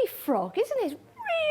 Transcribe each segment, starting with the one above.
happy frog, isn't it?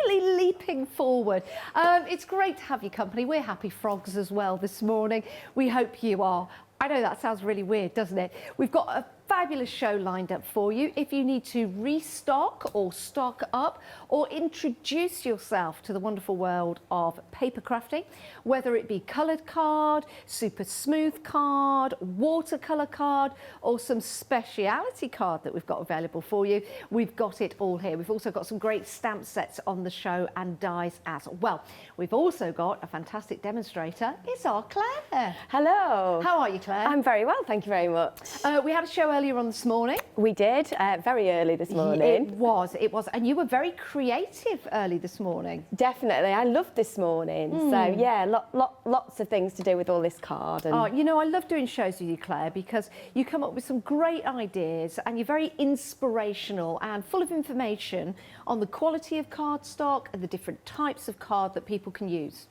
Really leaping forward. It's great to have your company. We're happy frogs as well this morning. We hope you are. I know that sounds really weird, doesn't it? We've got a fabulous show lined up for you. If you need to restock or stock up or introduce yourself to the wonderful world of paper crafting, whether it be coloured card, super smooth card, watercolour card, or some speciality card that we've got available for you, we've got it all here. We've also got some great stamp sets on the show and dies as well. We've also got a fantastic demonstrator. It's our Claire. Hello. How are you, Claire? I'm very well, thank you very much. We had a show earlier on this morning. We did, very early this morning. It was. And you were very creative early this morning. Definitely, I loved this morning. So yeah, lots of things to do with all this card. And... Oh, you know, I love doing shows with you, Claire, because you come up with some great ideas and you're very inspirational and full of information on the quality of cardstock and the different types of card that people can use.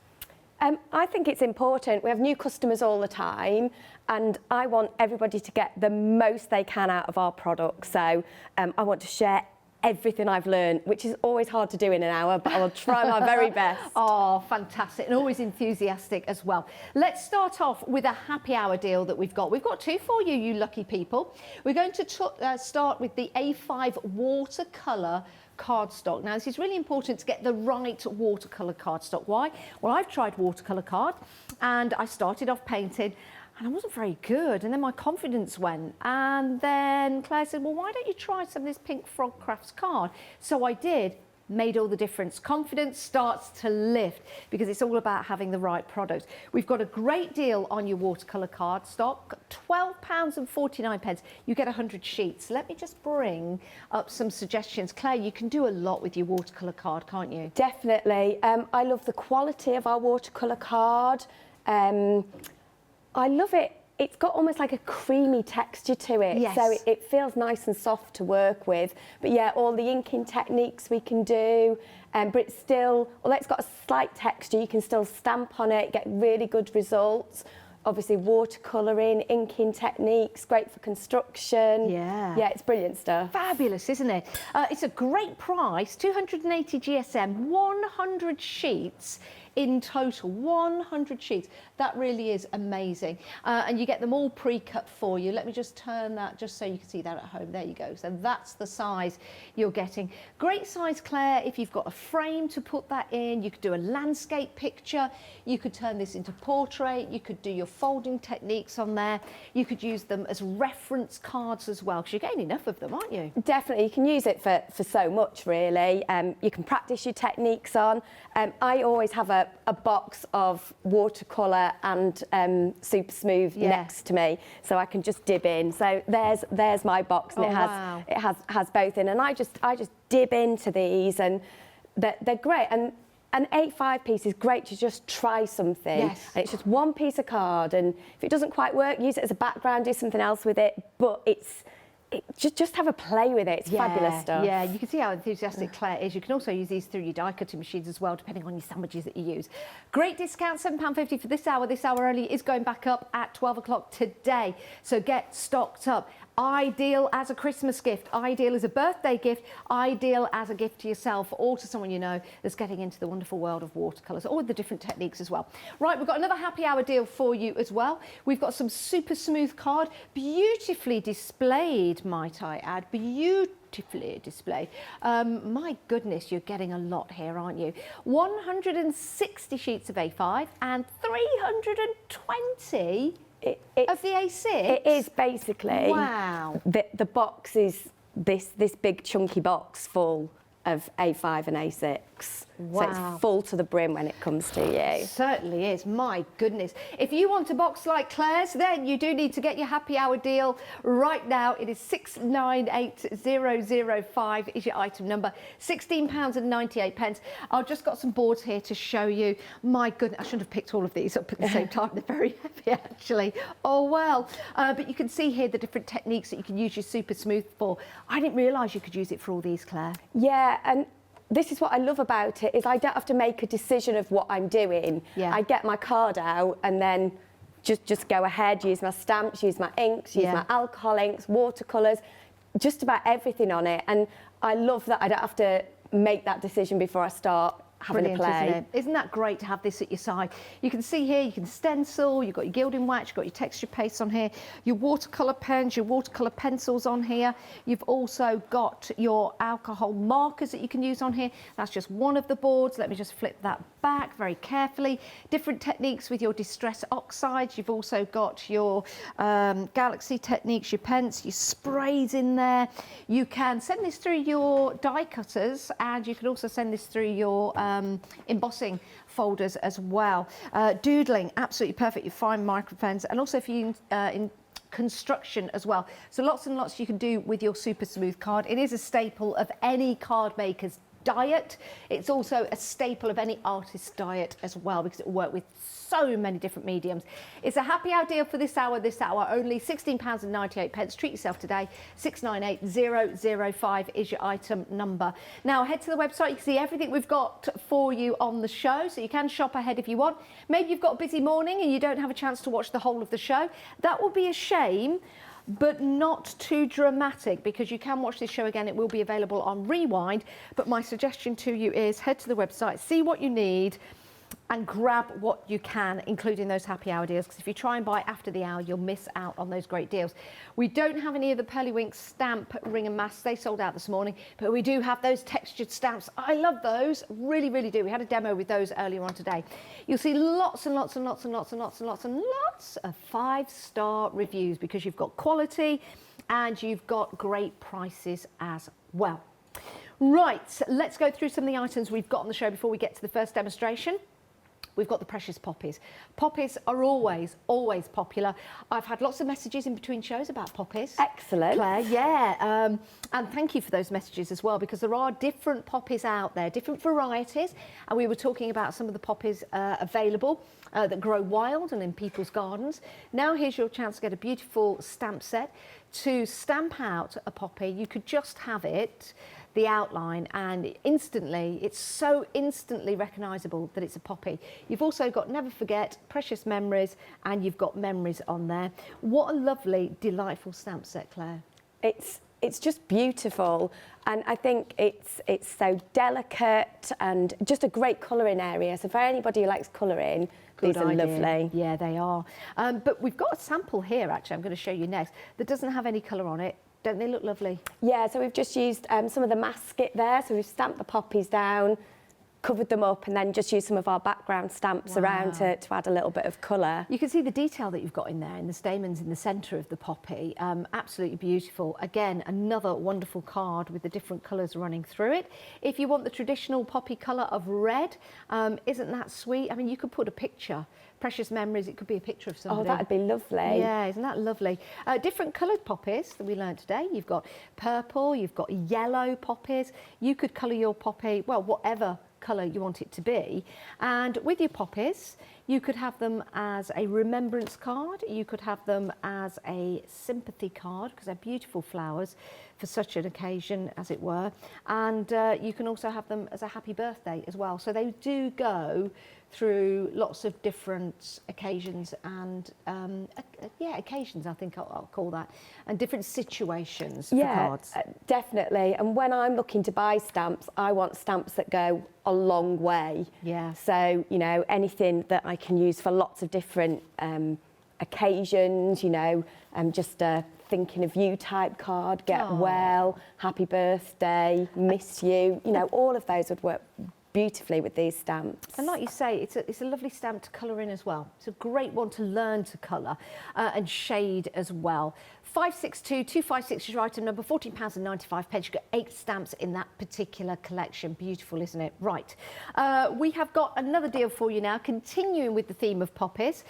I think it's important. We have new customers all the time and I want everybody to get the most they can out of our products. So I want to share everything I've learned, which is always hard to do in an hour, but I will try my very best. Oh, fantastic. And always enthusiastic as well. Let's start off with a happy hour deal that we've got. We've got two for you, you lucky people. We're going to start with the A5 watercolour cardstock. Now, this is really important to get the right watercolour cardstock. Why? Well, I've tried watercolour card and I started off painting and I wasn't very good, and then my confidence went, and then Claire said, well, why don't you try some of this Pink Frog Crafts card? So I did. Made all the difference. Confidence starts to lift because it's all about having the right product. We've got a great deal on your watercolour cardstock, £12.49. You get 100 sheets. Let me just bring up some suggestions. Claire, you can do a lot with your watercolour card, can't you? Definitely. I love the quality of our watercolour card. I love it. It's got almost like a creamy texture to it, yes. So it feels nice and soft to work with. But yeah, all the inking techniques we can do, but it's still, although it's got a slight texture, you can still stamp on it, get really good results. Obviously watercolouring, inking techniques, great for construction. Yeah. Yeah, it's brilliant stuff. Fabulous, isn't it? It's a great price, 280 GSM, 100 sheets in total, 100 sheets. That really is amazing. And you get them all pre-cut for you. Let me just turn that just so you can see that at home. There you go. So that's the size you're getting. Great size, Claire, if you've got a frame to put that in. You could do a landscape picture. You could turn this into portrait. You could do your folding techniques on there. You could use them as reference cards as well, because you're getting enough of them, aren't you? Definitely, you can use it for so much, really. You can practice your techniques on. I always have a box of watercolour and super smooth next to me, so I can just dib in. So there's my box, and it has both in, and I just dib into these, and they're great. And an A5 piece is great to just try something. Yes. And it's just one piece of card, and if it doesn't quite work, use it as a background, do something else with it. But just have a play with it. It's fabulous stuff. Yeah, you can see how enthusiastic Claire is. You can also use these through your die cutting machines as well, depending on your sandwiches that you use. Great discount, £7.50 for this hour. This hour only is going back up at 12 o'clock today. So get stocked up. Ideal as a Christmas gift, ideal as a birthday gift, ideal as a gift to yourself or to someone you know that's getting into the wonderful world of watercolours, or with the different techniques as well. Right, we've got another happy hour deal for you as well. We've got some super smooth card, beautifully displayed, might I add, beautifully displayed. My goodness, you're getting a lot here, aren't you? 160 sheets of A5 and 320 of the A6? It is basically. Wow. The box is this big chunky box full of A5 and A6. Wow. So it's full to the brim when it comes to you. It certainly is, my goodness. If you want a box like Claire's, then you do need to get your happy hour deal right now. It is 698005 is your item number, £16.98. I've just got some boards here to show you. My goodness, I shouldn't have picked all of these up at the same time. They're very heavy, actually. Oh, well. But you can see here the different techniques that you can use your super smooth for. I didn't realise you could use it for all these, Claire. Yeah, and this is what I love about it, is I don't have to make a decision of what I'm doing. Yeah. I get my card out and then just go ahead, use my stamps, use my inks, use my alcohol inks, watercolours, just about everything on it. And I love that I don't have to make that decision before I start having a play. Isn't it? Isn't that great to have this at your side? You can see here, you can stencil, you've got your gilding wax, you've got your texture paste on here, your watercolour pens, your watercolour pencils on here. You've also got your alcohol markers that you can use on here. That's just one of the boards. Let me just flip that back very carefully. Different techniques with your distress oxides. You've also got your galaxy techniques, your pens, your sprays in there. You can send this through your die cutters, and you can also send this through your embossing folders as well. Doodling, absolutely perfect. Your fine micro pens, and also if you in construction as well. So lots and lots you can do with your super smooth card. It is a staple of any card maker's diet. It's also a staple of any artist's diet as well, because it will work with so many different mediums. It's a happy hour deal for this hour only £16.98. Treat yourself today. 698005 is your item number. Now head to the website. You can see everything we've got for you on the show, so you can shop ahead if you want. Maybe you've got a busy morning and you don't have a chance to watch the whole of the show. That will be a shame, but not too dramatic, because you can watch this show again. It will be available on Rewind. But my suggestion to you is head to the website, see what you need, and grab what you can, including those happy hour deals, because if you try and buy after the hour, you'll miss out on those great deals. We don't have any of the Pearlywink stamp ring and mask. They sold out this morning, but we do have those textured stamps. I love those, really, really do. We had a demo with those earlier on today. You'll see lots and lots and lots and lots and lots and lots and lots of 5-star reviews, because you've got quality and you've got great prices as well. Right, let's go through some of the items we've got on the show before we get to the first demonstration. We've got the precious poppies. Poppies are always, always popular. I've had lots of messages in between shows about poppies. Excellent. Claire, yeah. And thank you for those messages as well, because there are different poppies out there, different varieties. And we were talking about some of the poppies available that grow wild and in people's gardens. Now here's your chance to get a beautiful stamp set. To stamp out a poppy, you could just have it, the outline, and instantly, it's so instantly recognisable that it's a poppy. You've also got Never Forget, Precious Memories, and you've got Memories on there. What a lovely, delightful stamp set, Claire. It's just beautiful, and I think it's so delicate and just a great colouring area. So for anybody who likes colouring, these are lovely. Yeah, they are. But we've got a sample here, actually, I'm going to show you next, that doesn't have any colour on it. Don't they look lovely? Yeah, so we've just used some of the masket there. So we've stamped the poppies down, covered them up, and then just used some of our background stamps around to add a little bit of colour. You can see the detail that you've got in there, in the stamens in the centre of the poppy. Absolutely beautiful. Again, another wonderful card with the different colours running through it. If you want the traditional poppy colour of red, isn't that sweet? I mean, you could put a picture. Precious Memories, it could be a picture of somebody. Oh, that'd be lovely. Yeah, isn't that lovely? Different coloured poppies that we learned today. You've got purple, you've got yellow poppies. You could colour your poppy, well, whatever colour you want it to be. And with your poppies, you could have them as a remembrance card. You could have them as a sympathy card, because they're beautiful flowers for such an occasion, as it were. And you can also have them as a happy birthday as well. So they do go through lots of different occasions and occasions, I think I'll call that, and different situations for cards. Definitely. And when I'm looking to buy stamps, I want stamps that go a long way. Yeah. So, you know, anything that I can use for lots of different occasions, you know, just a thinking of you type card, get well, happy birthday, miss you, you know, all of those would work beautifully with these stamps. And like you say, it's a lovely stamp to colour in as well. It's a great one to learn to colour and shade as well. 562256 is your item number, £14.95. You've got 8 stamps in that particular collection. Beautiful, isn't it? Right. We have got another deal for you now, continuing with the theme of poppies.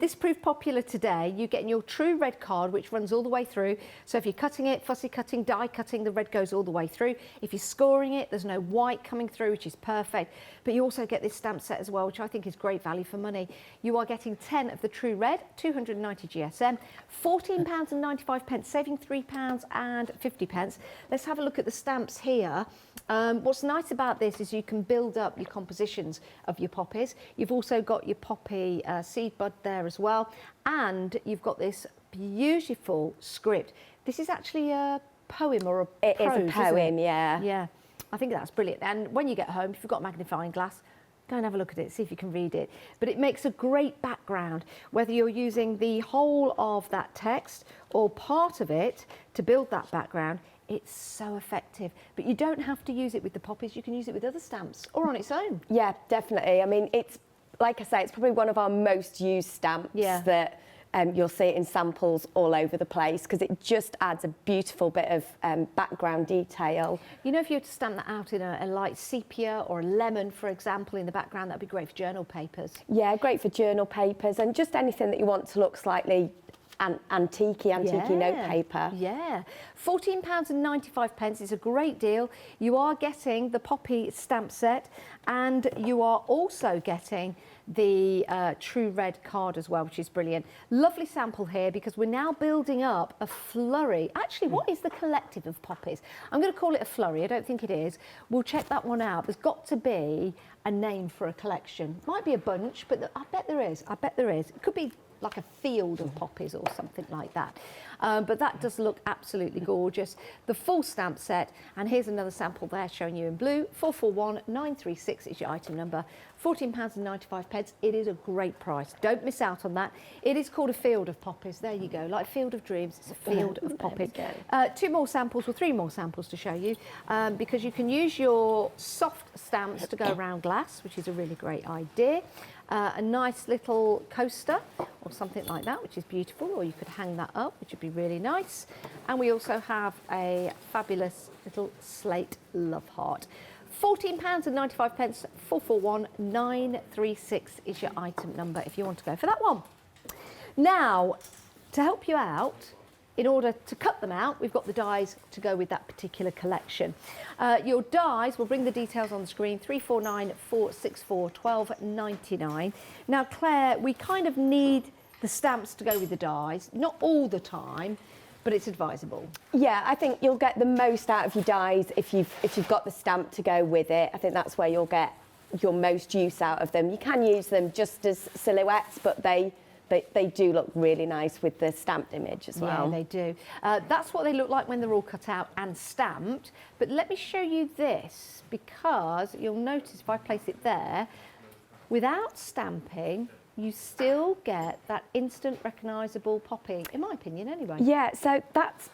This proved popular today. You're getting your true red card, which runs all the way through. So if you're cutting it, fussy cutting, die cutting, the red goes all the way through. If you're scoring it, there's no white coming through, which is perfect. But you also get this stamp set as well, which I think is great value for money. You are getting 10 of the true red, 290 GSM, £14.95, saving £3.50. Let's have a look at the stamps here. What's nice about this is you can build up your compositions of your poppies. You've also got your poppy seed bud there as well, and you've got this beautiful script. This is actually a poem or a prose, It is a poem, isn't it? yeah. Yeah. I think that's brilliant. And when you get home, if you've got a magnifying glass, go and have a look at it, see if you can read it. But it makes a great background, whether you're using the whole of that text or part of it to build that background. It's so effective. But you don't have to use it with the Poppies. You can use it with other stamps or on its own. Yeah, definitely. I mean, it's, like I say, it's probably one of our most used stamps that you'll see it in samples all over the place because it just adds a beautiful bit of background detail. You know, if you were to stamp that out in a light sepia or a lemon, for example, in the background, that'd be great for journal papers. Yeah, great for journal papers and just anything that you want to look slightly antique notepaper. Yeah, £14.95 is a great deal. You are getting the Poppy stamp set and you are also getting the True Red card as well, which is brilliant. Lovely sample here because we're now building up a flurry. Actually, what is the collective of Poppies? I'm going to call it a flurry. I don't think it is. We'll check that one out. There's got to be a name for a collection. Might be a bunch, but I bet there is. I bet there is. It could be like a field of poppies or something like that. But that does look absolutely gorgeous. The full stamp set, and here's another sample there showing you in blue. 441936 is your item number. £14.95. It is a great price. Don't miss out on that. It is called a field of poppies. There you go, like Field of Dreams. It's a field of poppies. Two more samples, or three more samples to show you, because you can use your soft stamps to go around glass, which is a really great idea. A nice little coaster or something like that, which is beautiful, or you could hang that up, which would be really nice. And we also have a fabulous little slate love heart. £14.95, 441936 is your item number if you want to go for that one. Now, to help you out, in order to cut them out, we've got the dies to go with that particular collection. Your dies, we'll bring the details on the screen, 349464 12.99. Now, Claire, we kind of need the stamps to go with the dies, not all the time, but it's advisable. Yeah, I think you'll get the most out of your dies if you've got the stamp to go with it. I think that's where you'll get your most use out of them. You can use them just as silhouettes, but they do look really nice with the stamped image as well. Yeah, they do. That's what they look like when they're all cut out and stamped. But let me show you this, because you'll notice if I place it there, without stamping, you still get that instant recognisable poppy, in my opinion anyway. Yeah, so that's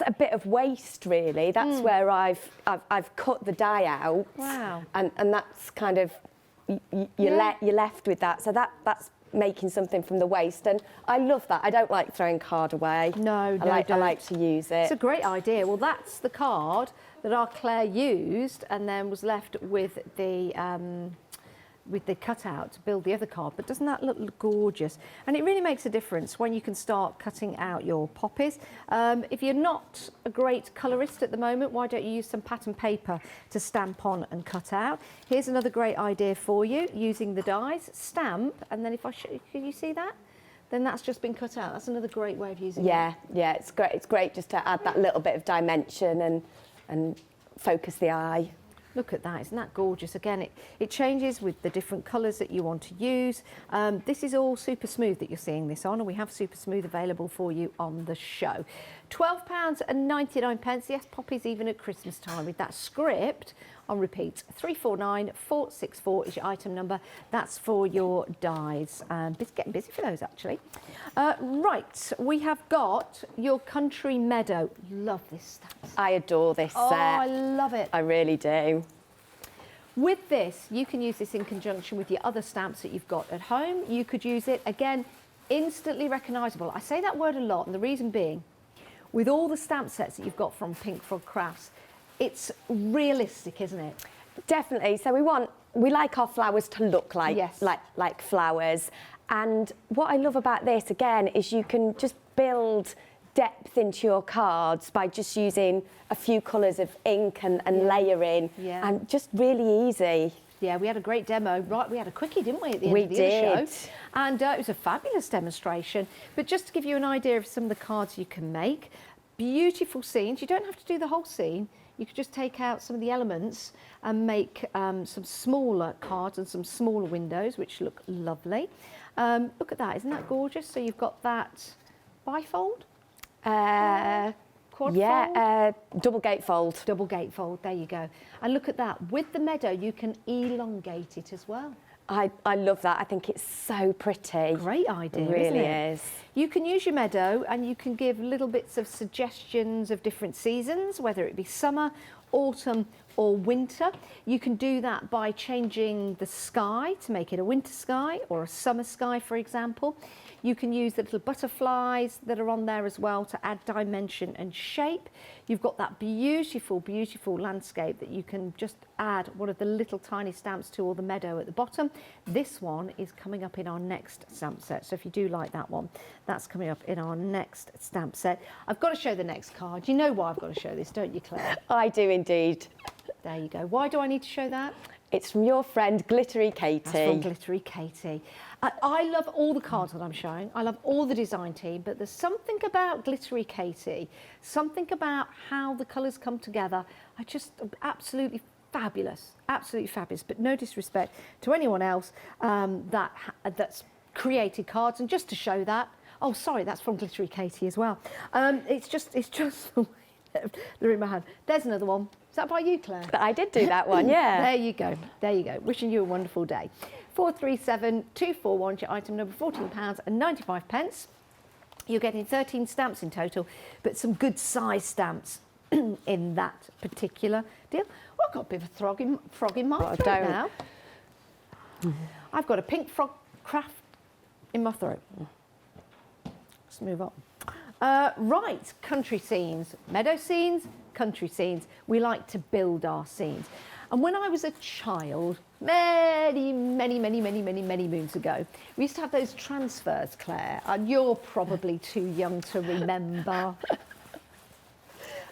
a bit of waste really. That's where I've cut the die out. Wow. And that's kind of, you're left with that. So that's making something from the waste, and I love that. I don't like throwing card away. No, I like to use it. It's a great idea. Well, that's the card that our Claire used and then was left with the cutout to build the other card. But doesn't that look gorgeous? And it really makes a difference when you can start cutting out your poppies. If you're not a great colourist at the moment, why don't you use some pattern paper to stamp on and cut out? Here's another great idea for you, using the dies, stamp, and then if I show you, can you see that? Then that's just been cut out. That's another great way of using it. Yeah, it's great. It's great just to add that little bit of dimension and focus the eye. Look at that, isn't that gorgeous? Again, it changes with the different colours that you want to use. This is all super smooth that you're seeing this on, and we have super smooth available for you on the show. £12.99, yes, Poppies even at Christmas time with that script on repeat. 349464 is your item number. That's for your dies. Getting busy for those actually. Right, we have got your Country Meadow. Love this stuff. I adore this set. Oh, I love it. I really do. With this, you can use this in conjunction with your other stamps that you've got at home. You could use it, again, instantly recognisable. I say that word a lot, and the reason being, with all the stamp sets that you've got from Pink Frog Crafts, it's realistic, isn't it? Definitely. So we like our flowers to look like like flowers. And what I love about this, again, is you can just build depth into your cards by just using a few colours of ink and layering, and just really easy. Yeah, we had a great demo. Right, we had a quickie, didn't we, at the end of the other show? And it was a fabulous demonstration. But just to give you an idea of some of the cards you can make, beautiful scenes. You don't have to do the whole scene. You could just take out some of the elements and make some smaller cards and some smaller windows, which look lovely. Look at that, isn't that gorgeous? So you've got that bifold? quad fold? Yeah, double gatefold. Double gatefold, there you go. And look at that, with the meadow, you can elongate it as well. I love that. I think it's so pretty. Great idea, It really isn't it? is. You can use your meadow and you can give little bits of suggestions of different seasons, whether it be summer, autumn or winter. You can do that by changing the sky to make it a winter sky or a summer sky, for example. You can use the little butterflies that are on there as well to add dimension and shape. You've got that beautiful, beautiful landscape that you can just add one of the little tiny stamps to, or the meadow at the bottom. This one is coming up in our next stamp set. So if you do like that one, that's coming up in our next stamp set. I've got to show the next card. You know why I've got to show this, don't you, Claire? I do indeed. There you go. Why do I need to show that? It's from your friend Glittery Katie. That's from Glittery Katie. I love all the cards that I'm showing. I love all the design team, but there's something about Glittery Katie, something about how the colours come together. I just absolutely fabulous, absolutely fabulous. But no disrespect to anyone else that's created cards. And just to show that, oh sorry, that's from Glittery Katie as well. It's just they're in my hand. There's another one. Is that by you, Claire? I did do that one, yeah. There you go. There you go. Wishing you a wonderful day. 437241, your item number, £14.95. You're getting 13 stamps in total, but some good size stamps in that particular deal. Well, I've got a bit of a frog in my throat now. I've got a pink frog craft in my throat. Let's move on. Right, country scenes, meadow scenes, country scenes. We like to build our scenes. And when I was a child, many moons ago, we used to have those transfers, Claire, and you're probably too young to remember.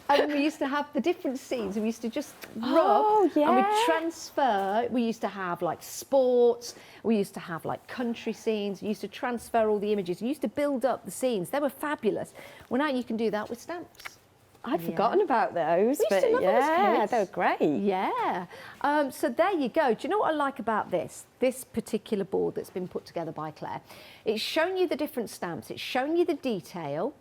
And we used to have the different scenes. We used to just rub and we'd transfer. We used to have like sports. We used to have like country scenes. We used to transfer all the images. We used to build up the scenes. They were fabulous. Well, now you can do that with stamps. I'd forgotten about those, but yeah, they were great. Yeah. So there you go. Do you know what I like about this particular board that's been put together by Claire? It's showing you the different stamps. It's showing you the detail.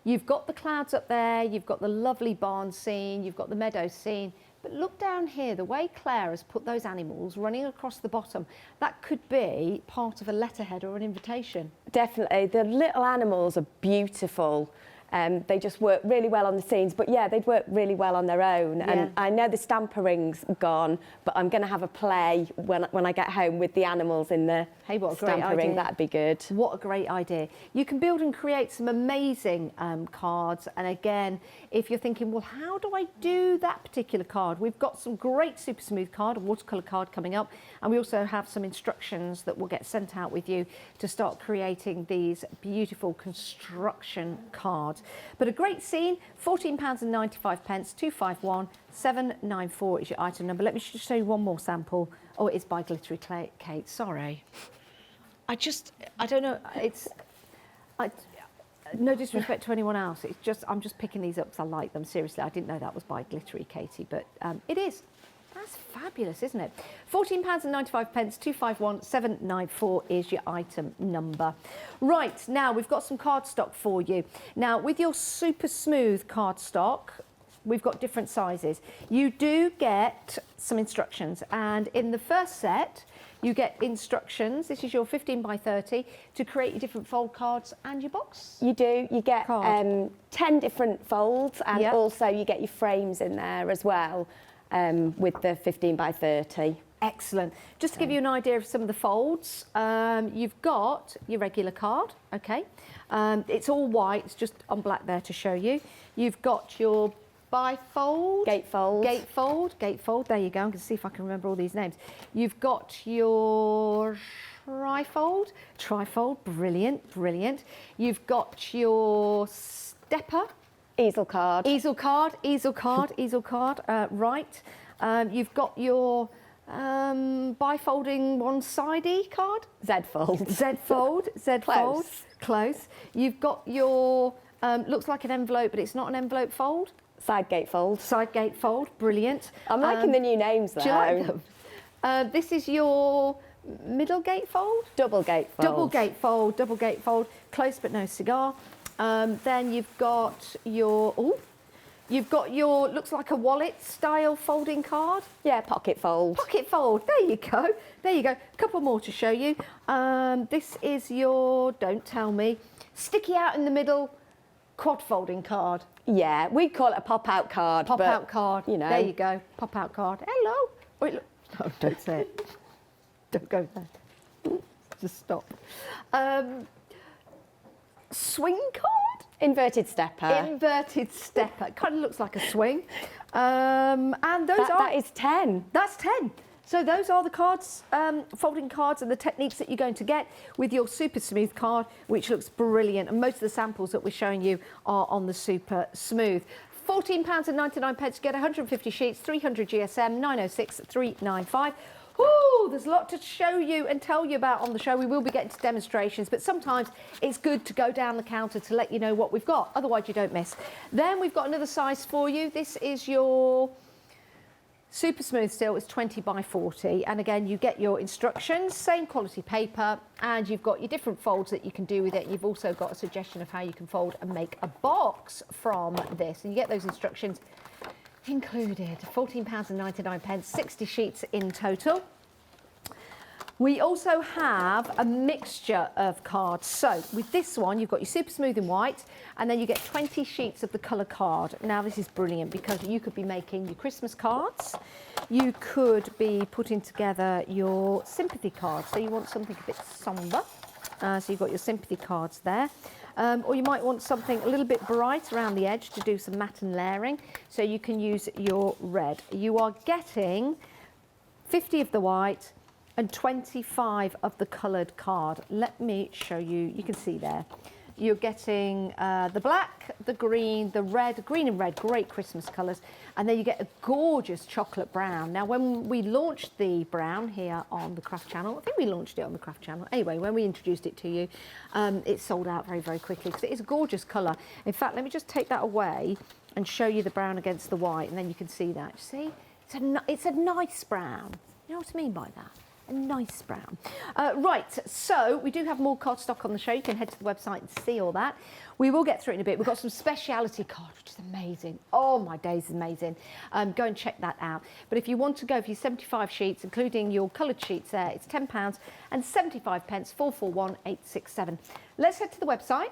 You've got the clouds up there, you've got the lovely barn scene, you've got the meadow scene, but look down here, the way Claire has put those animals running across the bottom, that could be part of a letterhead or an invitation. Definitely, the little animals are beautiful. They just work really well on the scenes, but yeah, they'd work really well on their own. Yeah. And I know the stamper ring's gone, but I'm going to have a play when I get home with the animals in the stamper ring. That'd be good. What a great idea. You can build and create some amazing cards. And again, if you're thinking, well, how do I do that particular card? We've got some great super smooth card, a watercolour card coming up. And we also have some instructions that will get sent out with you to start creating these beautiful construction cards. But a great scene, £14.95, 251 794 is your item number. Let me just show you one more sample. Oh, it is by Glittery Kate, sorry. I don't know, no disrespect to anyone else, it's just, I'm just picking these up because I like them, seriously. I didn't know that was by Glittery Katie, but it is. That's fabulous, isn't it? £14.95, 251 794 is your item number. Right, now we've got some cardstock for you. Now, with your super smooth cardstock, we've got different sizes. You do get some instructions, and in the first set, you get instructions. This is your 15 by 30 to create your different fold cards and your box. You do. You get 10 different folds, and also you get your frames in there as well. With the 15 by 30. Excellent. Just to give you an idea of some of the folds, you've got your regular card, okay? It's all white, it's just on black there to show you. You've got your bifold. Gatefold, there you go. I'm going to see if I can remember all these names. You've got your trifold, brilliant. You've got your stepper. Easel card, right. You've got your bifolding one-sidey card. Z-fold. Close. You've got your, looks like an envelope, but it's not an envelope fold. Side gatefold, brilliant. I'm liking the new names though. Do you like them? This is your middle gatefold. Double gatefold. Close but no cigar. Then you've got your, You've got your, looks like a wallet style folding card. Yeah, pocket fold. Pocket fold, there you go. There you go. A couple more to show you. This is your, don't tell me, sticky out in the middle quad folding card. Yeah, we call it a pop-out card. Pop-out card, you know. There you go, pop-out card. Hello. Wait, look. No, don't say it. Don't go there. Just stop. Swing card? Inverted stepper. Inverted stepper. It kind of looks like a swing. And those that is 10. That's 10. So those are the cards, folding cards and the techniques that you're going to get with your Super Smooth card, which looks brilliant. And most of the samples that we're showing you are on the Super Smooth. £14.99 to get 150 sheets, 300 GSM, 906 395. Ooh, there's a lot to show you and tell you about on the show. We will be getting to demonstrations, but sometimes it's good to go down the counter to let you know what we've got. Otherwise, you don't miss. Then we've got another size for you. This is your Super Smooth still. It's 20 by 40. And again, you get your instructions, same quality paper, and you've got your different folds that you can do with it. You've also got a suggestion of how you can fold and make a box from this. And you get those instructions included. £14.99, 60 sheets in total. We also have a mixture of cards. So with this one, you've got your Super Smooth in white, and then you get 20 sheets of the colour card. Now this is brilliant because you could be making your Christmas cards. You could be putting together your sympathy cards. So you want something a bit sombre. So you've got your sympathy cards there. Or you might want something a little bit bright around the edge to do some matte and layering. So you can use your red. You are getting 50 of the white and 25 of the coloured card. Let me show you. You can see there. You're getting the black, the green, the red, green and red, great Christmas colours. And then you get a gorgeous chocolate brown. Now, when we launched the brown here on the Craft Channel, I think we launched it on the Craft Channel. Anyway, when we introduced it to you, it sold out very, very quickly because it is a gorgeous colour. In fact, let me just take that away and show you the brown against the white, and then you can see that. See, it's a nice brown. You know what I mean by that? A nice brown. Right, so we do have more card stock on the show. You can head to the website and see all that. We will get through it in a bit. We've got some speciality cards, which is amazing. Oh, my days, amazing. Go and check that out. But if you want to go for your 75 sheets, including your coloured sheets there, it's £10 and 75 pence, 441867. Let's head to the website.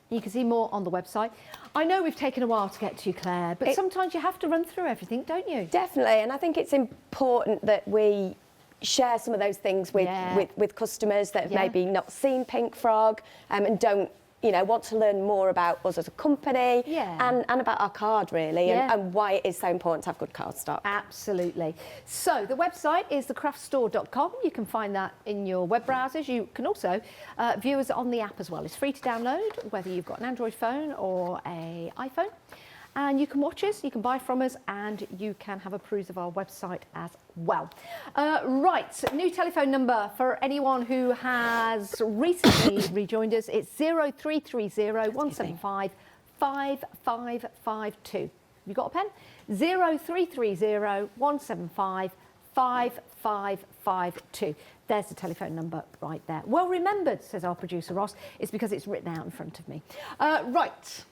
You can see more on the website. I know we've taken a while to get to you, Claire, but sometimes you have to run through everything, don't you? Definitely, and I think it's important that we share some of those things with customers that have maybe not seen Pink Frog and don't, you know, want to learn more about us as a company and about our card, really, and why it is so important to have good card stock. Absolutely. So the website is thecraftstore.com. You can find that in your web browsers. You can also view us on the app as well. It's free to download, whether you've got an Android phone or an iPhone. And you can watch us, you can buy from us, and you can have a peruse of our website as well. Right, new telephone number for anyone who has recently rejoined us. It's 0330 175 5552. You got a pen? 0330 175 5552. There's the telephone number right there. Well remembered, says our producer Ross. It's because it's written out in front of me. Right.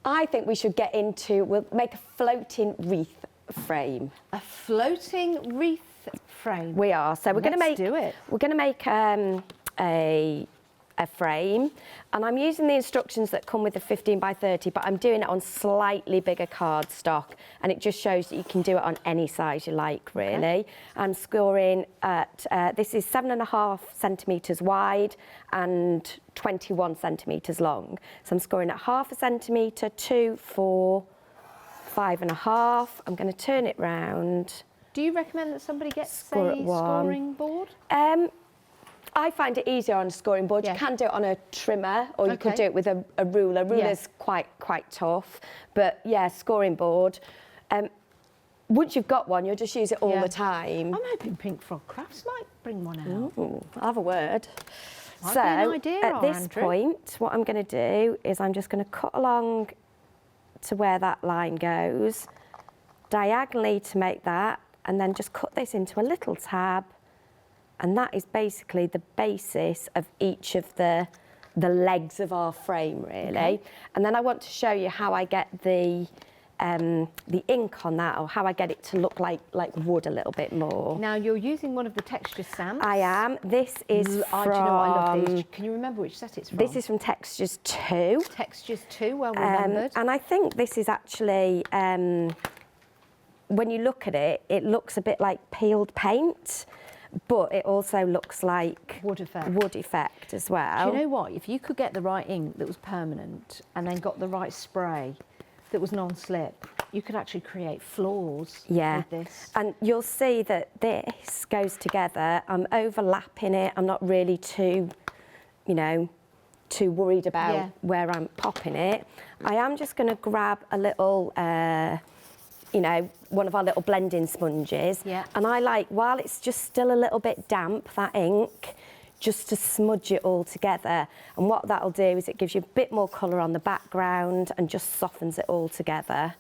I think we should get into, we'll make a floating wreath frame. A floating wreath frame? We are. So we're going to make, do it. We're going to make a frame, and I'm using the instructions that come with the 15 by 30, but I'm doing it on slightly bigger cardstock, and it just shows that you can do it on any size you like, really. Okay. I'm scoring at, this is 7.5 centimetres wide and 21 centimetres long. So I'm scoring at 0.5 centimetre, 2, 4, 5.5. I'm going to turn it round. Do you recommend that somebody gets a scoring board? I find it easier on a scoring board. You can do it on a trimmer, or you could do it with a ruler. Ruler's quite tough, but yeah, scoring board. Once you've got one, you'll just use it all the time. I'm hoping Pink Frog Crafts might bring one out. Ooh, I'll have a word. Might be an idea, at this point, what I'm going to do is I'm just going to cut along to where that line goes, diagonally to make that, and then just cut this into a little tab. And that is basically the basis of each of the the legs of our frame, really. And then I want to show you how I get the ink on that, or how I get it to look like wood a little bit more. Now you're using one of the texture stamps. I am. This is from... Do you know what I love these? Can you remember which set it's from? This is from Textures 2. Textures 2, well remembered. And I think this is actually, when you look at it, it looks a bit like peeled paint, but it also looks like wood effect as well. Do you know what? If you could get the right ink that was permanent and then got the right spray that was non-slip, you could actually create floors with this. And you'll see that this goes together. I'm overlapping it. I'm not really too, too worried about where I'm popping it. I am just going to grab a little, one of our little blending sponges. Yeah. And I like, while it's just still a little bit damp, that ink, just to smudge it all together. And what that'll do is it gives you a bit more colour on the background and just softens it all together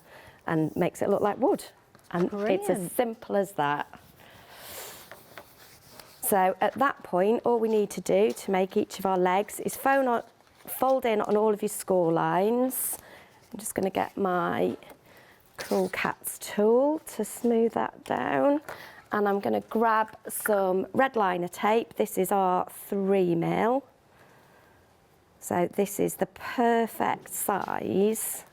and makes it look like wood. And it's as simple as that. So at that point, all we need to do to make each of our legs is fold in on all of your score lines. I'm just going to get my Cruel Cats tool to smooth that down. And I'm going to grab some red liner tape. This is our 3mm. So this is the perfect size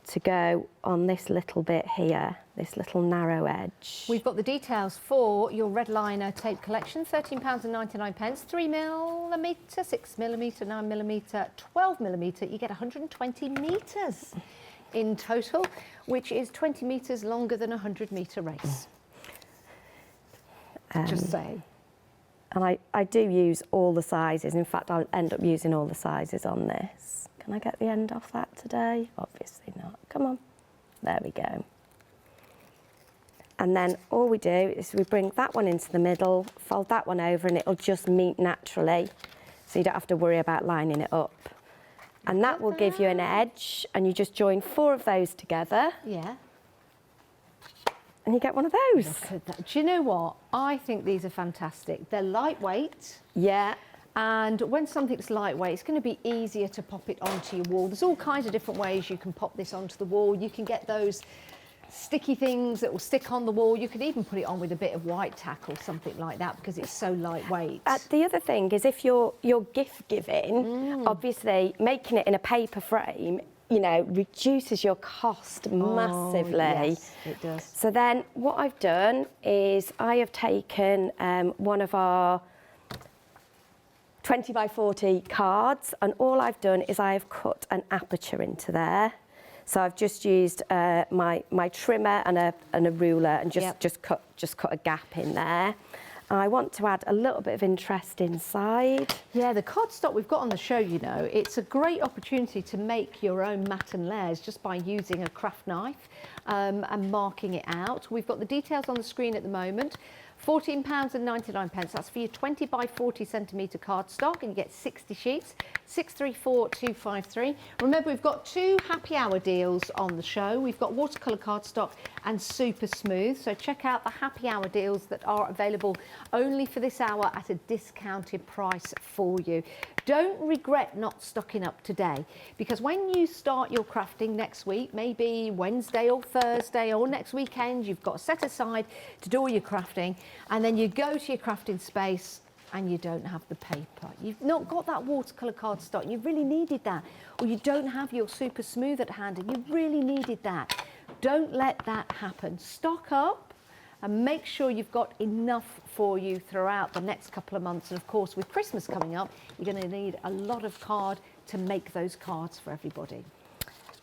to go on this little bit here, this little narrow edge. We've got the details for your red liner tape collection, £13.99, 3mm, 6mm, 9mm, 12mm. You get 120 metres in total, which is 20 metres longer than a 100-metre race. Just saying. And I do use all the sizes. In fact, I'll end up using all the sizes on this. Can I get the end off that today? Obviously not. Come on. There we go. And then all we do is we bring that one into the middle, fold that one over, and it'll just meet naturally. So you don't have to worry about lining it up. And that will give you an edge, and you just join 4 of those together. Yeah. And you get one of those. Look at that. Do you know what? I think these are fantastic. They're lightweight. Yeah. And when something's lightweight, it's going to be easier to pop it onto your wall. There's all kinds of different ways you can pop this onto the wall. You can get those sticky things that will stick on the wall. You could even put it on with a bit of white tack or something like that because it's so lightweight. The other thing is if you're gift giving, obviously making it in a paper frame, reduces your cost massively. Yes, it does. So then what I've done is I have taken one of our 20 by 40 cards, and all I've done is I've cut an aperture into there. So I've just used my trimmer and a ruler and just cut a gap in there. I want to add a little bit of interest inside. Yeah, the cardstock we've got on the show, it's a great opportunity to make your own matten layers just by using a craft knife and marking it out. We've got the details on the screen at the moment. £14.99. That's for your 20 by 40 centimetre cardstock, and you get 60 sheets. 634253. Remember, we've got 2 happy hour deals on the show. We've got watercolour cardstock and super smooth. So check out the happy hour deals that are available only for this hour at a discounted price for you. Don't regret not stocking up today, because when you start your crafting next week, maybe Wednesday or Thursday or next weekend, you've got set aside to do all your crafting, and then you go to your crafting space and you don't have the paper. You've not got that watercolour cardstock. You really needed that. Or you don't have your super smooth at hand and you really needed that. Don't let that happen. Stock up and make sure you've got enough for you throughout the next couple of months. And of course, with Christmas coming up, you're going to need a lot of card to make those cards for everybody.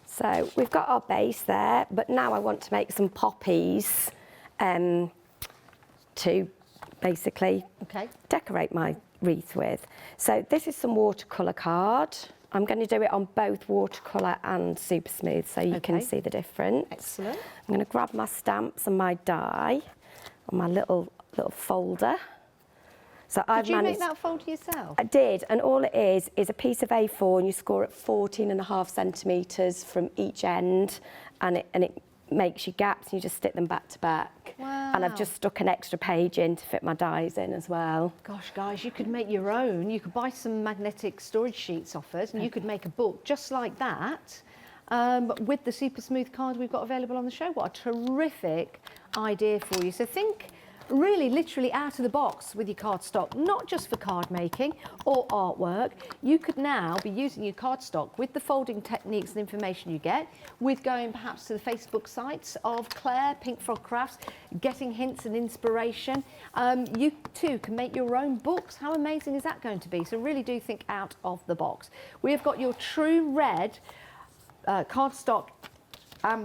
So we've got our base there, but now I want to make some poppies to basically decorate my wreath with. So this is some watercolour card. I'm going to do it on both watercolour and super smooth so you can see the difference. Excellent. I'm going to grab my stamps and my die on my little folder. So Did you make that folder yourself? I did, and all it is a piece of A4, and you score at 14.5 centimetres from each end, and it makes you gaps, and you just stick them back to back. Wow. And I've just stuck an extra page in to fit my dies in as well. Gosh, guys, you could make your own. You could buy some magnetic storage sheets off us and you could make a book just like that with the super smooth card we've got available on the show. What a terrific idea for you. So think really literally out of the box with your cardstock, not just for card making or artwork. You could now be using your cardstock with the folding techniques and information you get, with going perhaps to the Facebook sites of Claire, Pink Frog Crafts, getting hints and inspiration. You too can make your own books. How amazing is that going to be? So really do think out of the box. We have got your True Red cardstock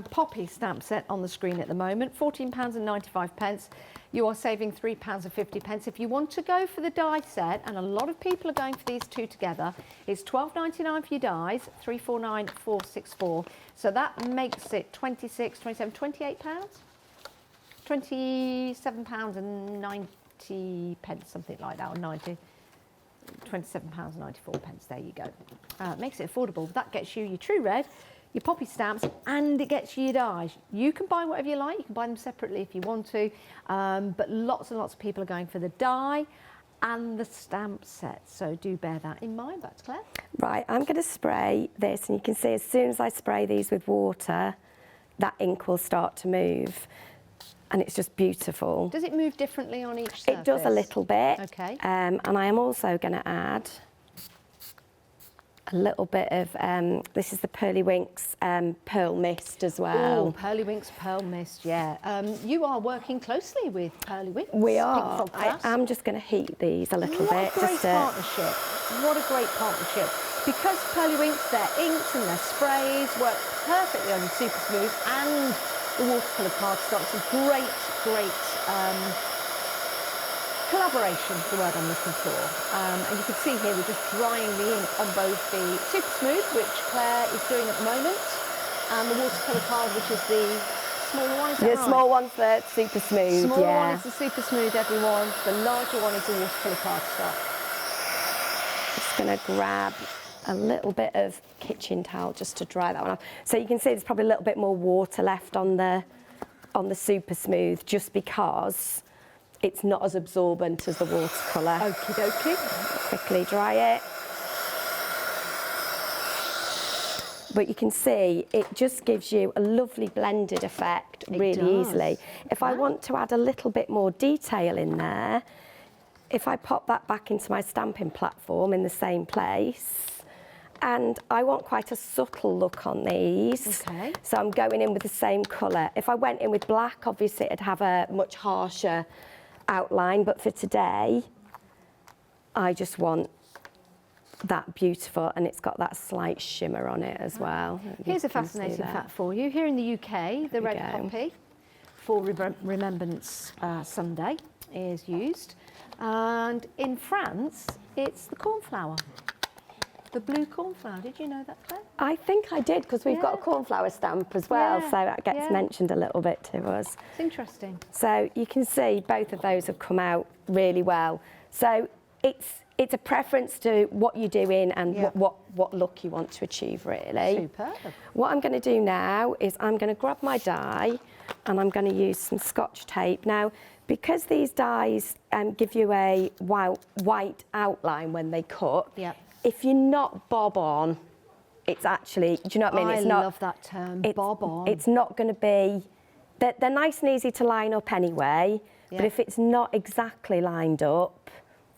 Poppy stamp set on the screen at the moment, £14.95. You are saving £3.50. If you want to go for the die set, and a lot of people are going for these two together, it's £12.99 for your dies, £349,464. So that makes it £26, £27, £28, £27.90, something like that, or 90. £27.94. There you go. Makes it affordable. That gets you your True Red, your Poppy stamps, and it gets you your dies. You can buy whatever you like. You can buy them separately if you want to, but lots and lots of people are going for the die and the stamp set. So do bear that in mind. Back to Claire. Right, I'm going to spray this, and you can see as soon as I spray these with water, that ink will start to move. And it's just beautiful. Does it move differently on each surface? It does a little bit. Okay. And I am also going to add a little bit of, this is the Pearly Winks Pearl Mist as well. Oh, Pearly Winks Pearl Mist, yeah. You are working closely with Pearly Winks. We are. I am just going to heat these a little bit. What a great partnership. What a great partnership. Because Pearly Winks, their inks and their sprays work perfectly on your Super Smooth and the watercolour cardstock's a great collaboration is the word I'm looking for. And you can see here we're just drying the ink on both the Super Smooth, which Claire is doing at the moment, and the watercolour card, which is the smaller one. Is that right? Small one's the Super Smooth, Smaller yeah. one is the Super Smooth, everyone. The larger one is the watercolour cardstock. Just going to grab a little bit of kitchen towel just to dry that one off. So you can see there's probably a little bit more water left on the Super Smooth, just because it's not as absorbent as the watercolour. Okie dokie. Quickly dry it. But you can see it just gives you a lovely blended effect really easily. If I want to add a little bit more detail in there, if I pop that back into my stamping platform in the same place, and I want quite a subtle look on these. Okay. So I'm going in with the same colour. If I went in with black, obviously it'd have a much harsher outline, but for today, I just want that beautiful, and it's got that slight shimmer on it as well. Here's a fascinating fact for you. Here in the UK, the red poppy for Remembrance Sunday is used, and in France, it's the cornflower. The blue cornflower. Did you know that, Claire? I think I did, because we've got a cornflower stamp as well, so that gets mentioned a little bit to us. It's interesting. So you can see both of those have come out really well. So it's a preference to what you're doing and what look you want to achieve, really. Superb. What I'm going to do now is I'm going to grab my die and I'm going to use some Scotch tape. Now, because these dies give you a white outline when they cut, if you're not bob on, it's actually, do you know what I mean? I love that term, bob on. It's not going to be, they're nice and easy to line up anyway, but if it's not exactly lined up,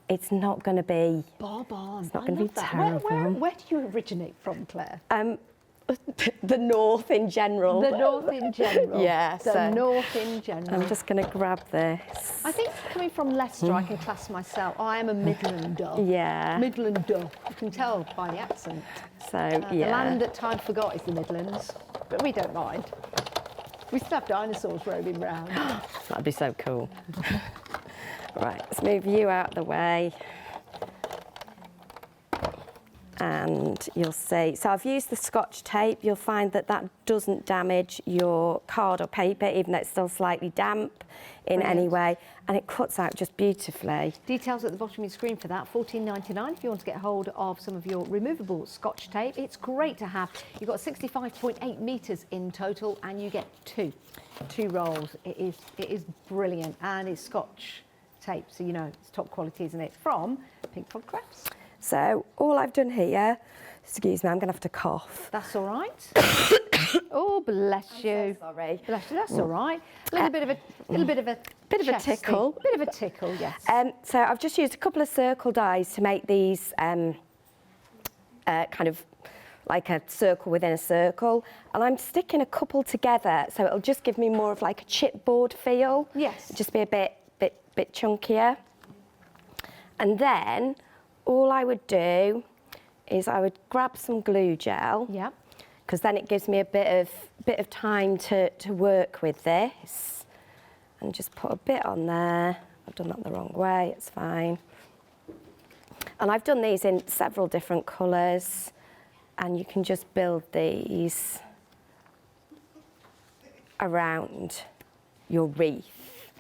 it's not going to be... Bob on. It's not going to be terrible. Where do you originate from, Claire? The north in general. The north in general. Yeah. The north in general. I'm just going to grab this. I think coming from Leicester, I can class myself. I am a Midlander. Yeah. Midlander. You can tell by the accent. So, The land that time forgot is the Midlands, but we don't mind. We still have dinosaurs roaming round. That'd be so cool. Right, let's move you out of the way. And you'll see, so I've used the Scotch tape. You'll find that that doesn't damage your card or paper, even though it's still slightly damp in any way, and it cuts out just beautifully. Details at the bottom of your screen for that, $14.99 if you want to get hold of some of your removable Scotch tape. It's great to have. You've got 65.8 metres in total, and you get two rolls. It is brilliant, and it's Scotch tape, so you know it's top quality, isn't it? From Pink Frog Crafts. So all I've done here, excuse me, I'm going to have to cough. That's all right. Oh, bless you. So sorry. Bless you. That's all right. A little bit of a tickle. A bit of a tickle, yes. So I've just used a couple of circle dies to make these kind of like a circle within a circle, and I'm sticking a couple together, so it'll just give me more of like a chipboard feel. Yes. Just be a bit chunkier, and then all I would do is I would grab some glue gel. Yeah. Because then it gives me a bit of time to work with this, and just put a bit on there. I've done that the wrong way, it's fine. And I've done these in several different colours, and you can just build these around your wreath.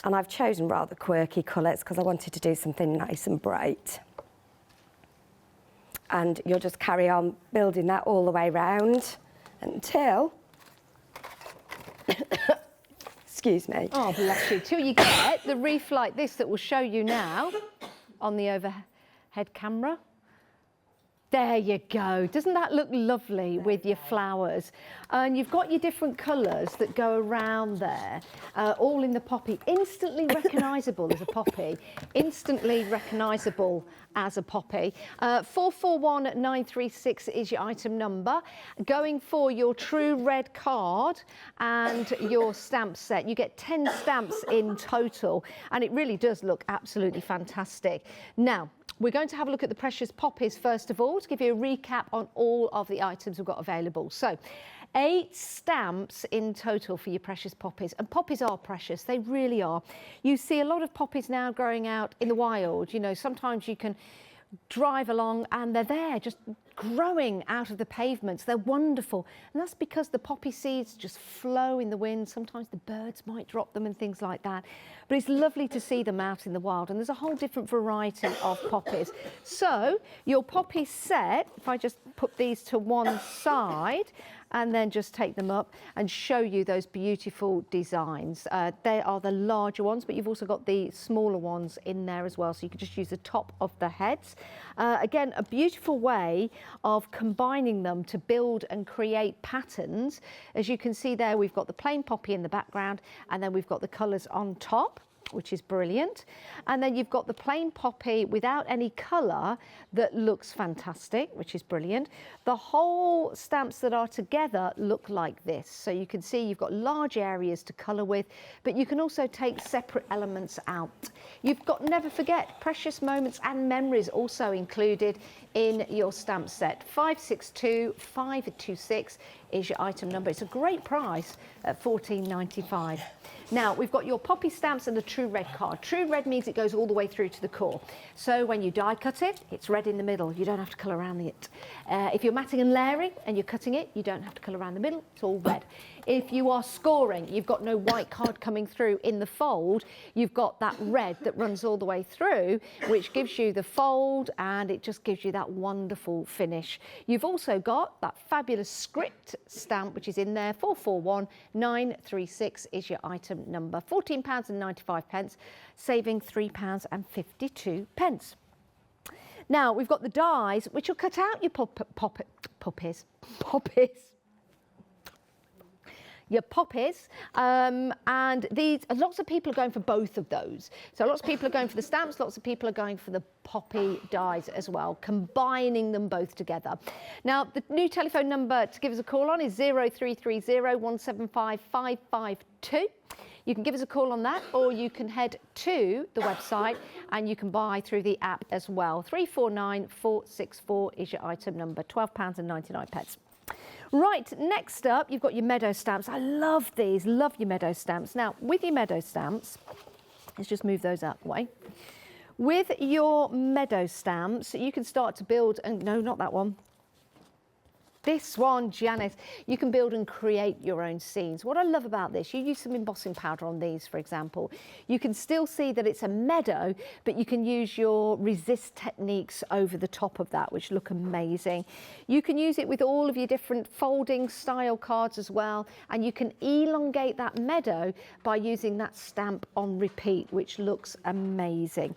And I've chosen rather quirky colours because I wanted to do something nice and bright. And you'll just carry on building that all the way round until, excuse me. Oh, bless you. Till you get the wreath like this that we'll show you now on the overhead camera. There you go. Doesn't that look lovely with your flowers? And you've got your different colours that go around there, all in the poppy. Instantly recognisable as a poppy. Instantly recognisable as a poppy. 441936 is your item number. Going for your true red card and your stamp set. You get 10 stamps in total, and it really does look absolutely fantastic. Now, we're going to have a look at the precious poppies first of all to give you a recap on all of the items we've got available. So 8 stamps in total for your precious poppies, and poppies are precious, they really are. You see a lot of poppies now growing out in the wild. You know, sometimes you can drive along and they're there just growing out of the pavements. They're wonderful, and that's because the poppy seeds just flow in the wind. Sometimes the birds might drop them and things like that, but it's lovely to see them out in the wild, and there's a whole different variety of poppies. So your poppy set, if I just put these to one side and then just take them up and show you those beautiful designs. They are the larger ones, but you've also got the smaller ones in there as well, so you can just use the top of the heads. Again, a beautiful way of combining them to build and create patterns. As you can see there, we've got the plain poppy in the background, and then we've got the colours on top, which is brilliant. And then you've got the plain poppy without any colour that looks fantastic, which is brilliant. The whole stamps that are together look like this. So you can see you've got large areas to colour with, but you can also take separate elements out. You've got, never forget, precious moments and memories also included in your stamp set. 562526 is your item number. It's a great price at $14.95. Now, we've got your poppy stamps and the true red card. True red means it goes all the way through to the core. So when you die cut it, it's red in the middle. You don't have to colour around it. If you're matting and layering and you're cutting it, you don't have to colour around the middle. It's all red. If you are scoring, you've got no white card coming through in the fold. You've got that red that runs all the way through, which gives you the fold, and it just gives you that wonderful finish. You've also got that fabulous script stamp, which is in there. 441936 is your item number. £14.95, saving £3.52. Now, we've got the dies, which will cut out your poppies. Your poppies, and these, lots of people are going for both of those. So lots of people are going for the stamps, lots of people are going for the poppy dies as well, combining them both together. Now, the new telephone number to give us a call on is 0330 175 552. You can give us a call on that, or you can head to the website and you can buy through the app as well. 349464 is your item number, £12.99. Right, next up, you've got your meadow stamps. I love these, love your meadow stamps. Now, with your meadow stamps, let's just move those out of the way. With your meadow stamps, you can start to build, and no, not that one. This one, Janice, you can build and create your own scenes. What I love about this, you use some embossing powder on these, for example. You can still see that it's a meadow, but you can use your resist techniques over the top of that, which look amazing. You can use it with all of your different folding style cards as well, and you can elongate that meadow by using that stamp on repeat, which looks amazing.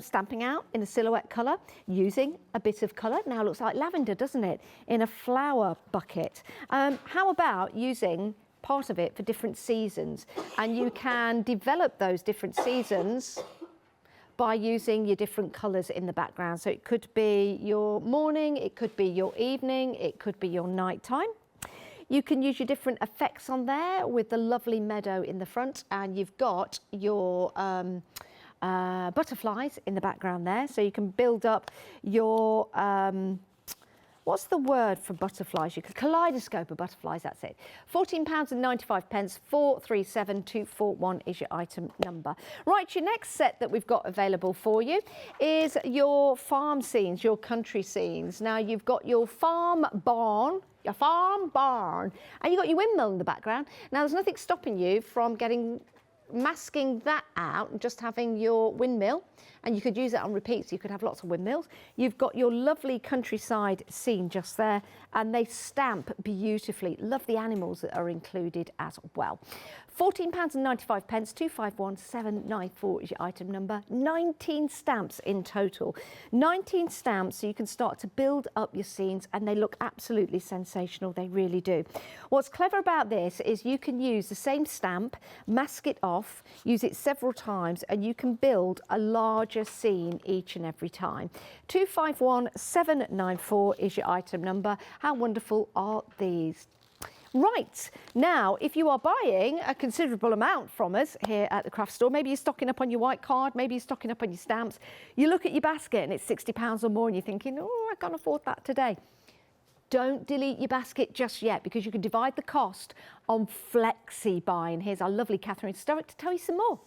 Stamping out in a silhouette colour, using a bit of colour. Now it looks like lavender, doesn't it? In a flower bucket. How about using part of it for different seasons? And you can develop those different seasons by using your different colours in the background. So it could be your morning, it could be your evening, it could be your nighttime. You can use your different effects on there with the lovely meadow in the front, and you've got your butterflies in the background there. So you can build up your what's the word for butterflies? You could kaleidoscope of butterflies, that's it. £14.95, 437241 is your item number. Right, your next set that we've got available for you is your farm scenes, your country scenes. Now you've got your farm barn, and you've got your windmill in the background. Now there's nothing stopping you from masking that out and just having your windmill, and you could use that on repeat, so you could have lots of windmills. You've got your lovely countryside scene just there, and they stamp beautifully. Love the animals that are included as well. £14.95, 251794 is your item number. 19 stamps in total. 19 stamps, so you can start to build up your scenes, and they look absolutely sensational. They really do. What's clever about this is you can use the same stamp, mask it off, use it several times, and you can build a larger scene each and every time. 251794 is your item number. How wonderful are these? Right, now if you are buying a considerable amount from us here at the craft store, maybe you're stocking up on your white card, maybe you're stocking up on your stamps, you look at your basket and it's £60 or more and you're thinking, oh, I can't afford that today. Don't delete your basket just yet, because you can divide the cost on flexi buy. And here's our lovely Catherine Sturrock to tell you some more.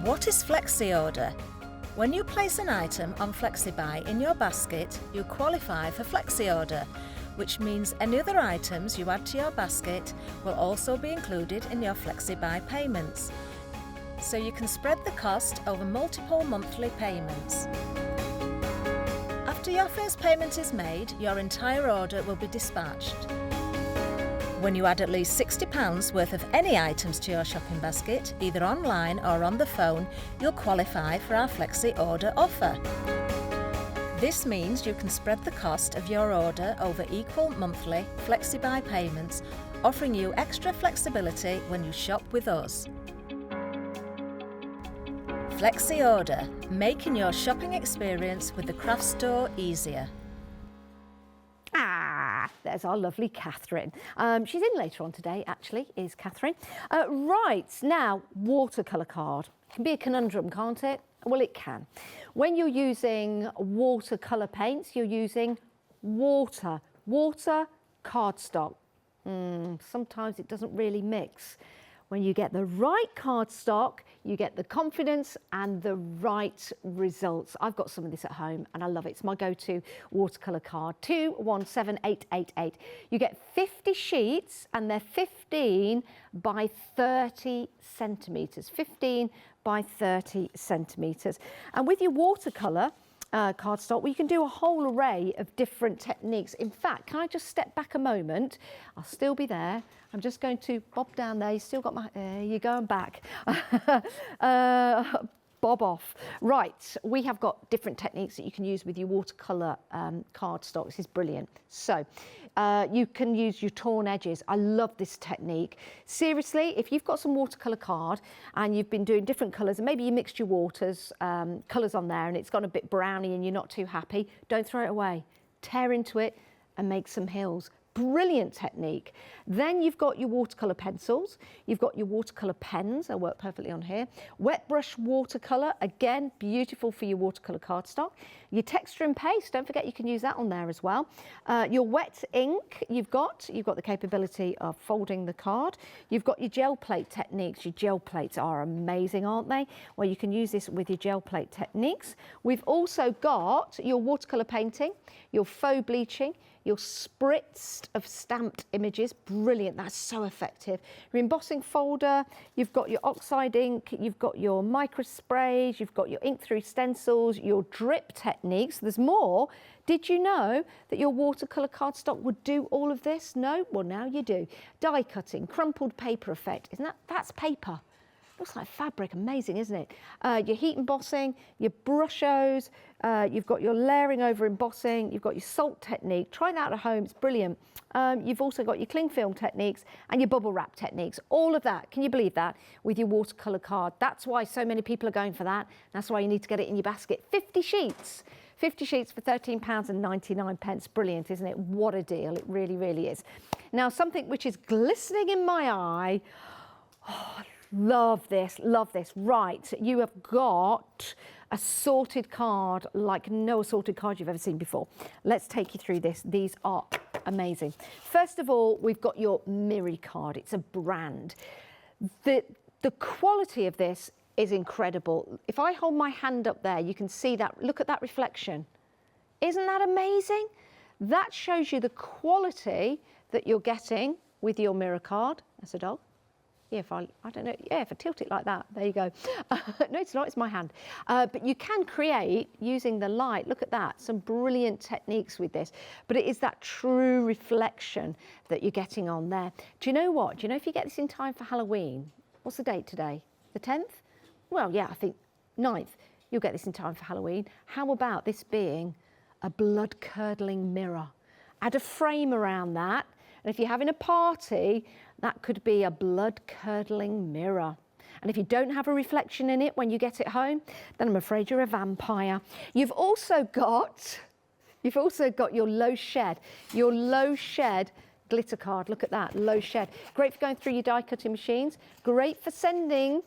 What is flexi order? When you place an item on FlexiBuy in your basket, you qualify for flexi order, which means any other items you add to your basket will also be included in your FlexiBuy payments. So you can spread the cost over multiple monthly payments. After your first payment is made, your entire order will be dispatched. When you add at least £60 worth of any items to your shopping basket, either online or on the phone, you'll qualify for our Flexi Order offer. This means you can spread the cost of your order over equal monthly FlexiBuy payments, offering you extra flexibility when you shop with us. Flexi Order, making your shopping experience with the craft store easier. There's our lovely Catherine. She's in later on today, actually, is Catherine. Right, now, watercolour card. It can be a conundrum, can't it? Well, it can. When you're using watercolour paints, you're using water cardstock. Sometimes it doesn't really mix. When you get the right cardstock, you get the confidence and the right results. I've got some of this at home and I love it. It's my go-to watercolour card, 217888. You get 50 sheets and they're 15 by 30 centimetres. 15 by 30 centimetres. And with your watercolour cardstock, well, you can do a whole array of different techniques. In fact, can I just step back a moment? I'll still be there. I'm just going to bob down there. You still got my, you're going back. Bob off. Right, we have got different techniques that you can use with your watercolour cardstock. This is brilliant. So you can use your torn edges. I love this technique. Seriously, if you've got some watercolour card and you've been doing different colours, and maybe you mixed your colours on there and it's gone a bit browny and you're not too happy, don't throw it away. Tear into it and make some hills. Brilliant technique. Then you've got your watercolour pencils, you've got your watercolour pens, they'll work perfectly on here. Wet brush watercolour, again, beautiful for your watercolour cardstock. Your texture and paste, don't forget you can use that on there as well. Your wet ink, you've got the capability of folding the card. You've got your gel plate techniques. Your gel plates are amazing, aren't they? Well, you can use this with your gel plate techniques. We've also got your watercolour painting, your faux bleaching, your spritzed of stamped images, brilliant, that's so effective. Your embossing folder, you've got your oxide ink, you've got your micro sprays, you've got your ink through stencils, your drip techniques, there's more. Did you know that your watercolour cardstock would do all of this? No? Well, now you do. Die cutting, crumpled paper effect, that's paper. Looks like fabric, amazing, isn't it? Your heat embossing, your brushos, you've got your layering over embossing, you've got your salt technique. Try that at home, it's brilliant. You've also got your cling film techniques and your bubble wrap techniques. All of that, can you believe that, with your watercolour card? That's why so many people are going for that. That's why you need to get it in your basket. 50 sheets. 50 sheets for £13.99. Brilliant, isn't it? What a deal, it really, really is. Now, something which is glistening in my eye, oh, love this, love this. Right, you have got a sorted card like no assorted card you've ever seen before. Let's take you through this. These are amazing. First of all, we've got your Miri card. It's a brand. The quality of this is incredible. If I hold my hand up there, you can see that. Look at that reflection. Isn't that amazing? That shows you the quality that you're getting with your mirror card. That's a dog. Yeah, if I don't know, yeah, if I tilt it like that, there you go. No, it's not, it's my hand. But you can create, using the light, look at that, some brilliant techniques with this. But it is that true reflection that you're getting on there. Do you know what? Do you know if you get this in time for Halloween? What's the date today? The 10th? Well, yeah, I think 9th. You'll get this in time for Halloween. How about this being a blood-curdling mirror? Add a frame around that. And if you're having a party, that could be a blood-curdling mirror. And if you don't have a reflection in it when you get it home, then I'm afraid you're a vampire. You've also got your low shed glitter card. Look at that, low shed. Great for going through your die cutting machines. Great for sending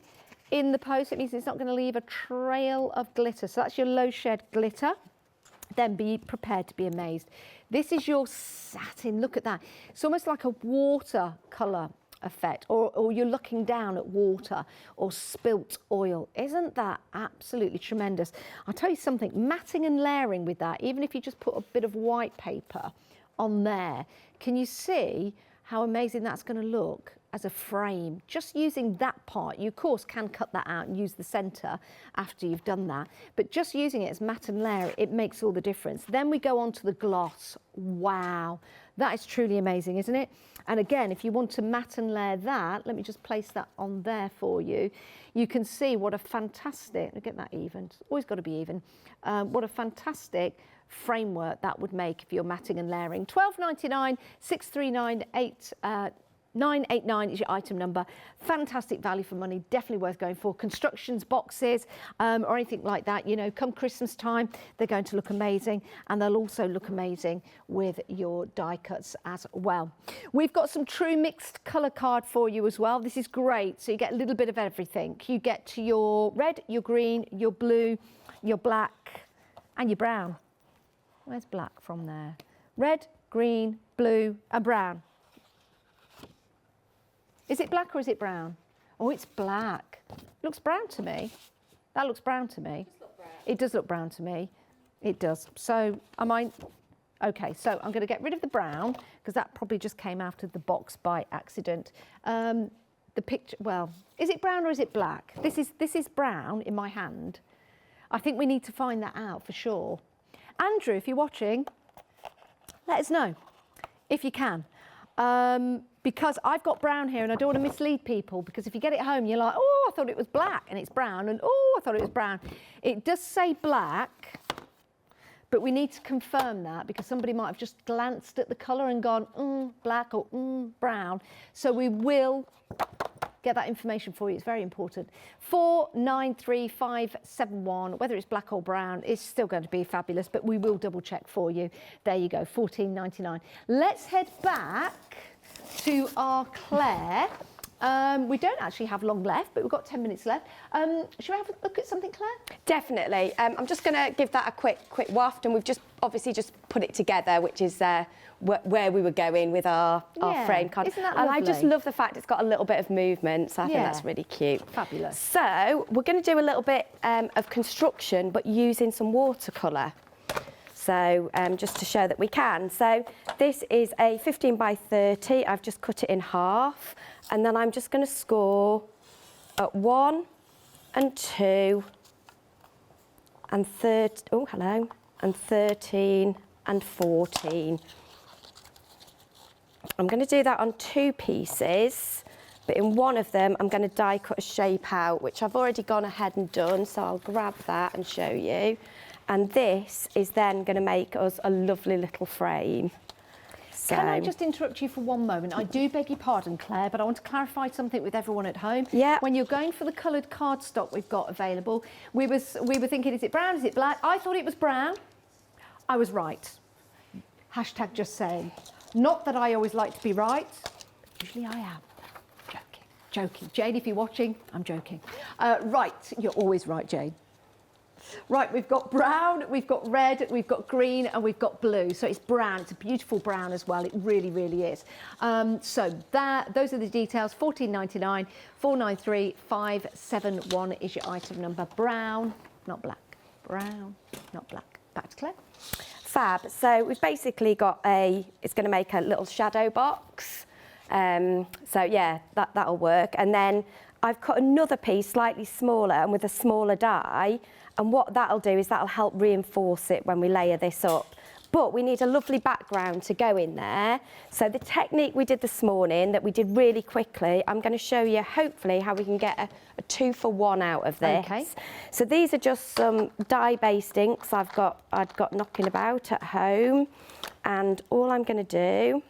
in the post. It means it's not going to leave a trail of glitter. So that's your low shed glitter. Then be prepared to be amazed. This is your satin. Look at that. It's almost like a watercolour effect, or you're looking down at water or spilt oil. Isn't that absolutely tremendous? I'll tell you something, matting and layering with that, even if you just put a bit of white paper on there, can you see how amazing that's going to look as a frame? Just using that part, you of course can cut that out and use the centre after you've done that, but just using it as matte and layer, it makes all the difference. Then we go on to the gloss. Wow, that is truly amazing, isn't it? And again, if you want to matte and layer that, let me just place that on there for you. You can see what a fantastic, get that even, it's always got to be even, what a fantastic framework that would make if you're matting and layering. $12.99, 6398 989 is your item number. Fantastic value for money, definitely worth going for. Constructions boxes or anything like that, you know, come Christmas time, they're going to look amazing, and they'll also look amazing with your die cuts as well. We've got some true mixed colour card for you as well. This is great, so you get a little bit of everything. You get to your red, your green, your blue, your black, and your brown. Where's black from there? Red, green, blue, and brown. Is it black or is it brown? Oh, it's black. Looks brown to me. That looks brown to me. It does look brown to me. It does. So okay, so I'm going to get rid of the brown because that probably just came out of the box by accident. The picture, well, is it brown or is it black? This is brown in my hand. I think we need to find that out for sure. Andrew, if you're watching, let us know if you can. Because I've got brown here and I don't want to mislead people, because if you get it home, you're like, oh, I thought it was black and it's brown, and oh, I thought it was brown. It does say black, but we need to confirm that because somebody might have just glanced at the colour and gone, black or brown. So we will get that information for you. It's very important. 493571, whether it's black or brown, it's still going to be fabulous, but we will double check for you. There you go, $14.99. Let's head back to our Claire. We don't actually have long left, but we've got 10 minutes left. Should we have a look at something, Claire? Definitely. I'm just going to give that a quick waft, and we've just obviously just put it together, which is where we were going with our frame card. Isn't that and lovely? I just love the fact it's got a little bit of movement, so I think that's really cute. Fabulous. So we're going to do a little bit of construction, but using some watercolour. So just to show that we can. So this is a 15 by 30. I've just cut it in half, and then I'm just going to score at 1 and 2 and 13 and 14. I'm going to do that on 2 pieces, but in one of them I'm going to die cut a shape out, which I've already gone ahead and done, so I'll grab that and show you. And this is then going to make us a lovely little frame. So, can I just interrupt you for one moment? I do beg your pardon, Claire, but I want to clarify something with everyone at home. Yeah. When you're going for the coloured cardstock we've got available, we were thinking, is it brown, is it black? I thought it was brown. I was right. Hashtag just saying. Not that I always like to be right. Usually I am. Joking. Jane, if you're watching, I'm joking. Right, you're always right, Jane. Right, we've got brown, we've got red, we've got green, and we've got blue. So it's brown. It's a beautiful brown as well. It really, really is. So those are the details. $14.99, 493571 is your item number. Brown, not black. Brown, not black. Back to Claire. Fab. So we've basically got it's going to make a little shadow box. So yeah, that'll work. And then I've cut another piece slightly smaller and with a smaller die. And what that'll do is that'll help reinforce it when we layer this up. But we need a lovely background to go in there. So the technique we did this morning that we did really quickly, I'm going to show you hopefully how we can get a 2-for-1 out of this. Okay. So these are just some dye-based inks I've got knocking about at home. And all I'm going to do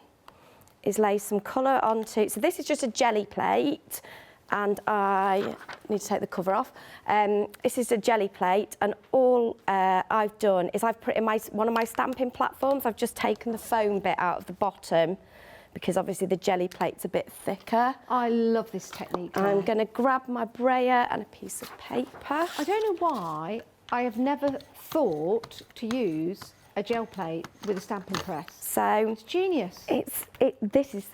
is lay some colour onto, so this is just a jelly plate. And I need to take the cover off. This is a jelly plate, and all I've done is I've put in one of my stamping platforms, I've just taken the foam bit out of the bottom because obviously the jelly plate's a bit thicker. I love this technique. I'm going to grab my brayer and a piece of paper. I don't know why I have never thought to use a gel plate with a stamping press. So it's genius. This is.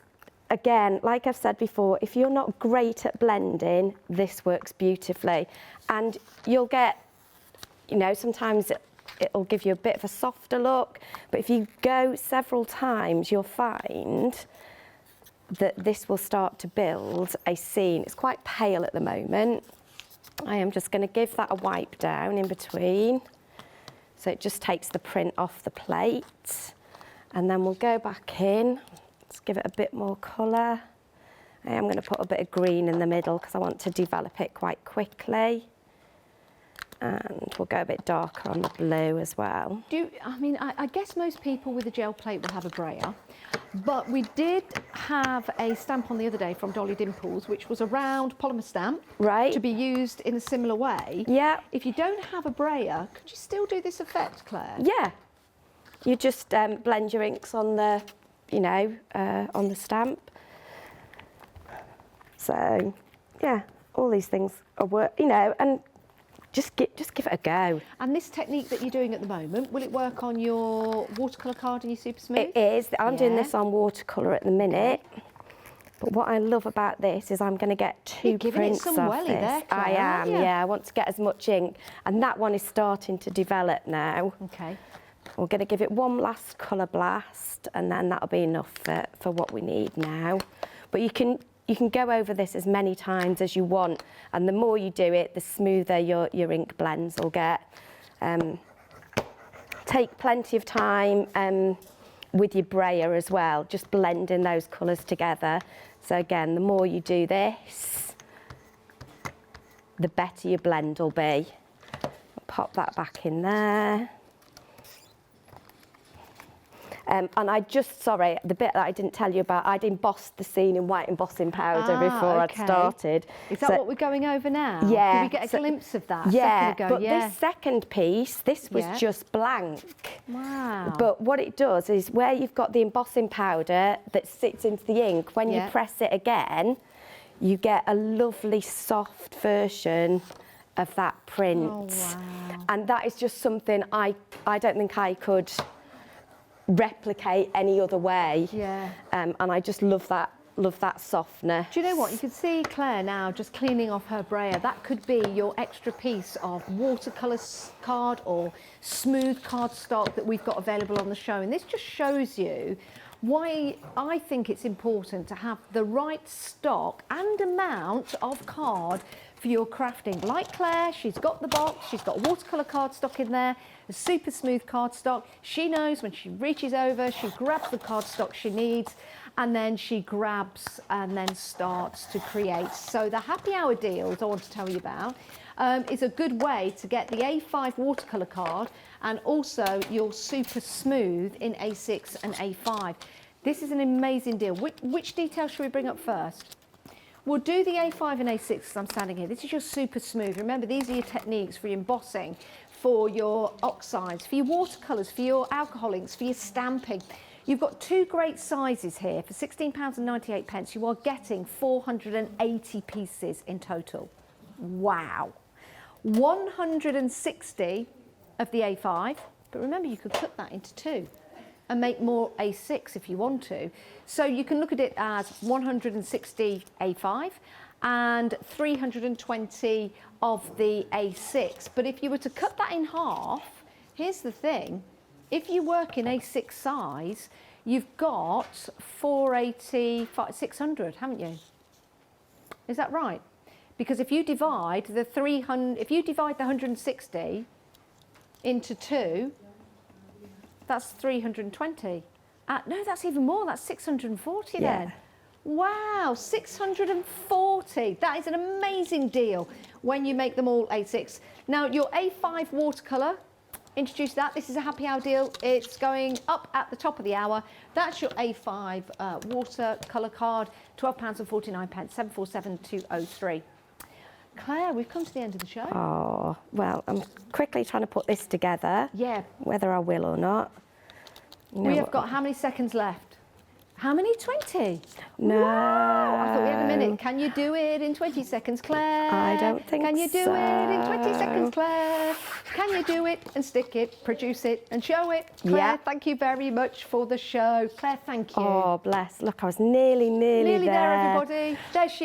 Again, like I've said before, if you're not great at blending, this works beautifully. And you'll get, sometimes it'll give you a bit of a softer look, but if you go several times, you'll find that this will start to build a scene. It's quite pale at the moment. I am just going to give that a wipe down in between. So it just takes the print off the plate. And then we'll go back in. Let's give it a bit more colour. I am going to put a bit of green in the middle because I want to develop it quite quickly. And we'll go a bit darker on the blue as well. I guess most people with a gel plate will have a brayer, but we did have a stamp on the other day from Dolly Dimples, which was a round polymer stamp, right, to be used in a similar way. Yeah. If you don't have a brayer, could you still do this effect, Claire? Yeah. You just blend your inks on the on the stamp. So, yeah, all these things are and just give it a go. And this technique that you're doing at the moment, will it work on your watercolour card and your Super Smooth? It is. I'm doing this on watercolour at the minute. But what I love about this is I'm going to get 2 prints of this. There, Claire, I am, yeah. I want to get as much ink, and that one is starting to develop now. Okay. We're going to give it one last colour blast, and then that'll be enough for what we need now. But you can go over this as many times as you want, and the more you do it, the smoother your ink blends will get. Take plenty of time with your brayer as well, just blending those colours together. So again, the more you do this, the better your blend will be. I'll pop that back in there. And I just, sorry, the bit that I didn't tell you about, I'd embossed the scene in white embossing powder before I'd started. Is that what we're going over now? Yeah. Did we get a glimpse of that Yeah, a second ago? but this second piece, this was just blank. Wow. But what it does is where you've got the embossing powder that sits into the ink, when you press it again, you get a lovely soft version of that print. Oh, wow. And that is just something I don't think I could replicate any other way. Yeah. And I just love that softness. Do you know what? You can see Claire now just cleaning off her brayer. That could be your extra piece of watercolour card or smooth cardstock that we've got available on the show. And this just shows you why I think it's important to have the right stock and amount of card for your crafting. Like Claire, she's got the box, she's got watercolour cardstock in there, a super smooth cardstock. She knows when she reaches over, she grabs the cardstock she needs, and then she grabs and then starts to create. So the happy hour deals I want to tell you about is a good way to get the A5 watercolour card and also your super smooth in A6 and A5. This is an amazing deal. Which detail should we bring up first? We'll do the A5 and A6 because I'm standing here. This is your super smooth. Remember, these are your techniques for your embossing, for your oxides, for your watercolours, for your alcohol inks, for your stamping. You've got two great sizes here. For £16.98, you are getting 480 pieces in total. Wow. 160 of the A5, but remember you could cut that into two and make more A6 if you want to. So you can look at it as 160 A5 and 320 of the A6. But if you were to cut that in half, here's the thing, if you work in A6 size, you've got 480, 600, haven't you? Is that right? Because if you divide the 160 into two, that's 320. No, that's even more. That's 640 then. Wow, 640. That is an amazing deal when you make them all A6. Now, your A5 watercolour, introduce that. This is a happy hour deal. It's going up at the top of the hour. That's your A5 watercolour card, £12.49, 747203. Claire, we've come to the end of the show. Oh, well, I'm quickly trying to put this together. Yeah. Whether I will or not. We have got how many seconds left? How many? 20? No. Wow, I thought we had a minute. Can you do it in 20 seconds, Claire? I don't think so. Can you do it in 20 seconds, Claire? Can you do it and stick it, produce it and show it? Claire, thank you very much for the show. Claire, thank you. Oh, bless. Look, I was nearly Nearly there. there, everybody. There she